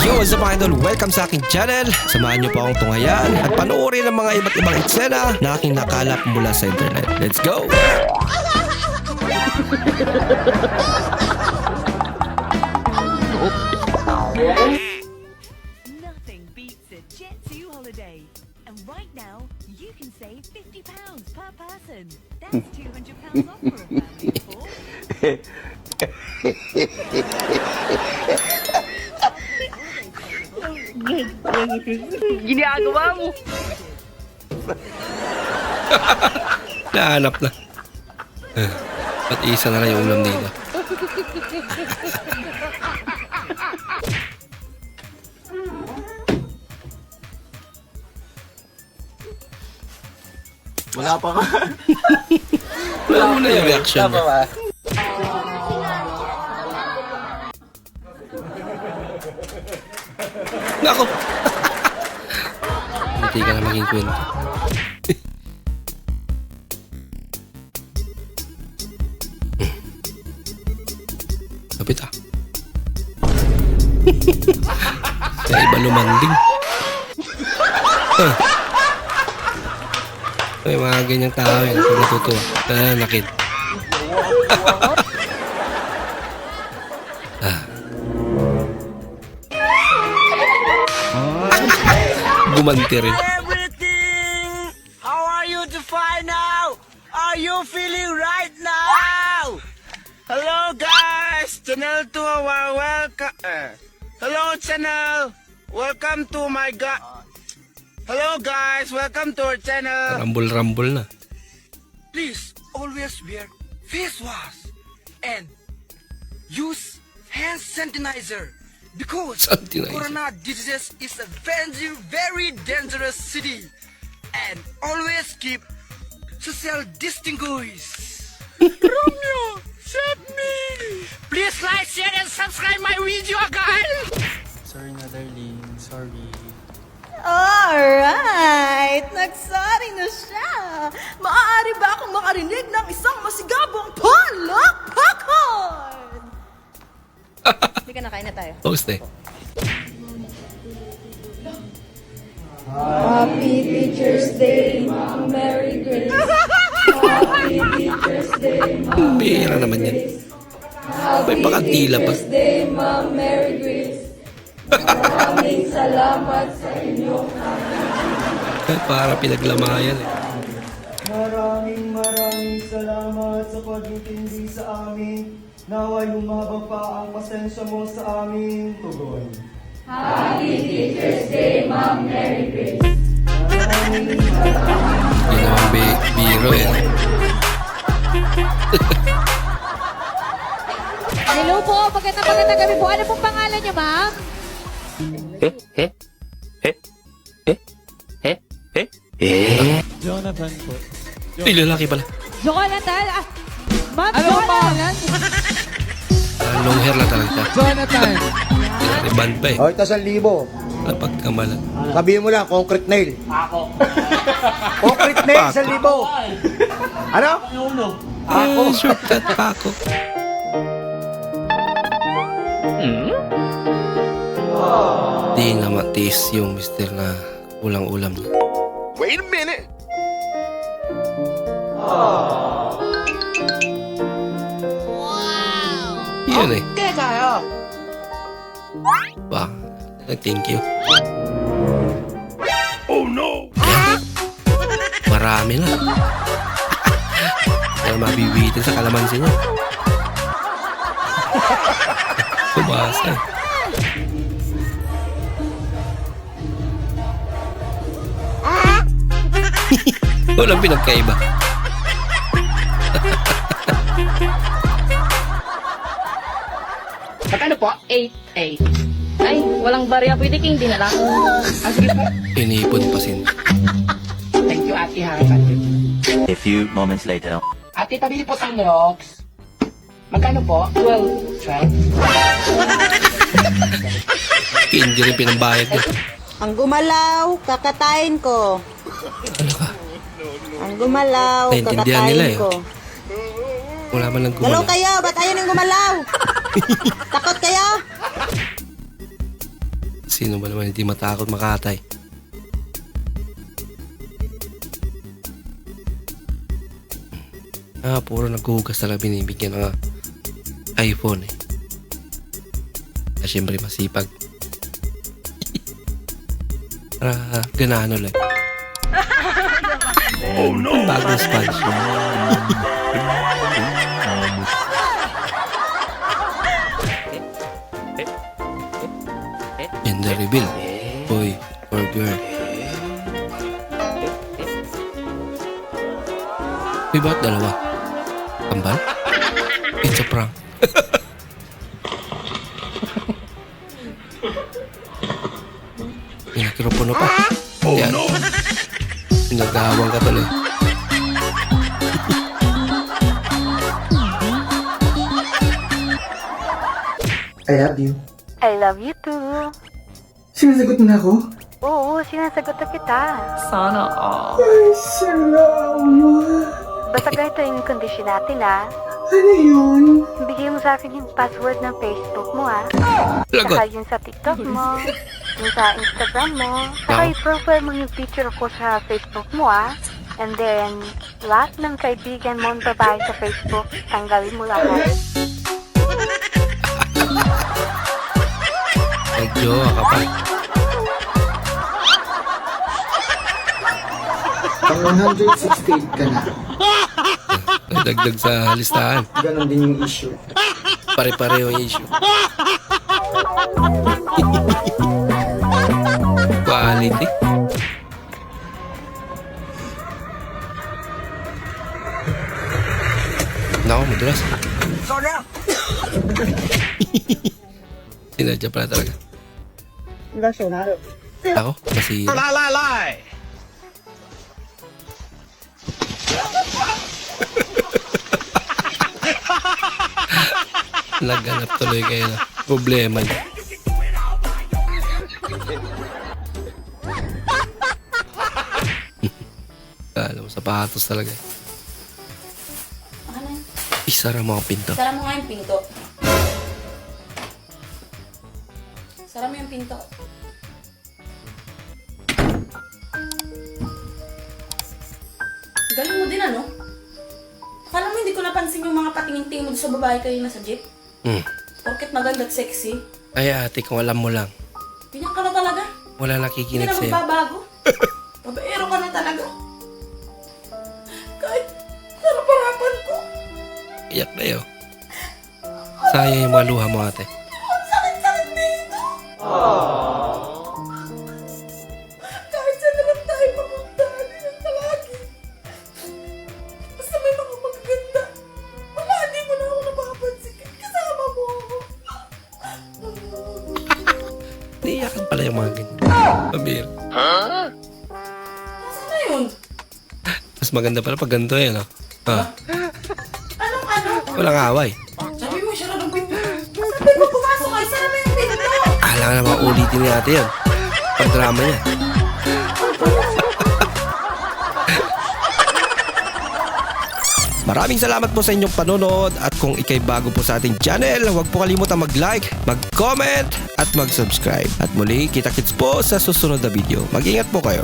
Yo, what's up mga idol? Welcome sa aking channel. Samahan niyo po akong tunghayan at panoorin ang mga iba't ibang eksena na aking nakalap mula sa internet. Let's go! Nothing beats a Jet2 holiday. And right now, you can save £50 per person. That's £200 off for a family of four. Ginagawa mo. Nahanap na. At isa na lang yung ulam dito. Wala pa ka. Wala mo na yung reaction niya. ba? Nako! Hindi ka na maging kwento. Kapit ah. Kaya iba lumanding. May mga ganyang tao yun. Pag natutuwa. Nananakit. Gumanti rin. Everything! How are you to find now? Are you feeling right now? Hello guys! Channel 2, welcome. Hello channel! Welcome to my Hello guys! Welcome to our channel! Rambol-rambol na. Please always wear face wash and use hand sanitizer because Sanitizer. corona disease is a very dangerous city and always keep social distinguish. Romeo, save me! Please like, share, and subscribe my video again! Sorry na darling, sorry. Alright! Nagsari na siya! Maaari ba akong makarinig ng isang masigabong palakpakan? Hindi ka na, kain na tayo. Post eh. Happy Teacher's Day, Ma'am Mary Grace. Happy Teacher's Day, Ma'am Bira naman yan. May pakantila pa. Teacher's Day, Ma'am Mary Grace. Maraming salamat sa inyong Para pinaglamayan eh. Maraming salamat sa pagintindi sa amin. Nawa lumabang pa ang pasensya mo sa aming tugon. Happy Teacher's Day, Ma'am Mary Grace. Yun naman biro eh. Hello po, magandang gabi po. Ano pong pangalan niyo, ma'am? Jonathan po. Ay, lalaki pala. Jonathan. Ma'am, ano pangalan? Long hair lang talaga. Jonathan! Band pa eh. O, ito 1,000. Napagkamalan. Sabihin mo lang, concrete nail. Ako. Concrete nail, 1,000. Ano? Ako. Shortcut pa ako. Di nga matiis yung mister na ulang ulam na. Wait a minute! Yun eh. Okay tayo! Ba, thank you. Oh no! Marami na. Kaya mabibitin sa kalamansi niya. Tumasa eh. Walang pinagkaiba. Magkano po? 8. Ay, walang barya pwede king dinala. Ah, sige po. Inipon pa sin. Thank you, ate ha. Thank you. A few moments later. Ate, tabili po sa Nox. Magkano po? 12. Hindi rin pinambayad niya. Ang gumalaw, kakatayin ko. Ano ka? Ang gumalaw, Naintindihan nila kakatayin eh. ko. Wala man lang Galaw gumalaw. kayo, ba't ayaw nang gumalaw? Takot kayo? Sino ba naman hindi matakot makatay? Puro naghuhugas talaga binibigyan ng iPhone eh. Siyempre masipag. Para ganahan ulit. Oh no! Bagong sponge. Gender reveal. Boy or girl. May ba't dalawa? Kambal? It's a prank. Mikropono pa. Oh yan. No! Nagahawang ka tuloy. I love you. I love you too. Sinasagot mo na ako? Oo, sinasagot na kita. Ay, salamat. Basta ganito yung condition natin Ano yun? Bigay mo sa akin yung password ng Facebook mo Lagot. Saka yung sa TikTok mo. Yung sa Instagram mo. Saka i-profile mo yung picture ko sa Facebook mo And then, lahat ng kaibigan mo babae sa Facebook, tanggalin mo lahat. Nag-jowa ka pa. Pang 168 ka na. Dagdag sa listahan. Ganon din yung issue. Pare-pareho yung issue. Quality. Nako, madulas. Sinadya pala talaga. Ako, masira. Naghanap tuloy kayo na problema niya. Alam mo, sapatos talaga. Ano? Isara mo ang pinto. Sara mo nga yung pinto. Sara mo yung pinto. Galing mo din Akala mo hindi ko napansin yung mga patingin-tingin mo sa babae kanina sa jeep? Porket maganda at sexy. Ay ate, kung alam mo lang. Ganyan ka na talaga. Wala Hindi nakikinig na sa'yo. magbabago. Babaero ka na talaga. Kahit sarap-harapan ko. Iyak na yun. Sayang yung mga luha mo ate. Ang sakit-sakit dito. Kahit saan naman tayo papunta, hindi lang palagi. Basta may mga magaganda. Wala, hindi mo na ako napapansin. Kasama mo ako. Naiyakan pala yung mga ganyan. Pabir. Nasaan na yun? Mas maganda pala pag ganito yan, no? Anong ano? Walang away. Sabi mo, siya na ng pinto. Sabi mo, pumasok kayo. Saan na yung pinto? Alam na mga ulitin ni ate yan. Pag drama niya. Maraming salamat po sa inyong panonood at kung ikay bago po sa ating channel, huwag po kalimutan mag-like, mag-comment at mag-subscribe. At muli, kita-kits po sa susunod na video. Mag-ingat po kayo.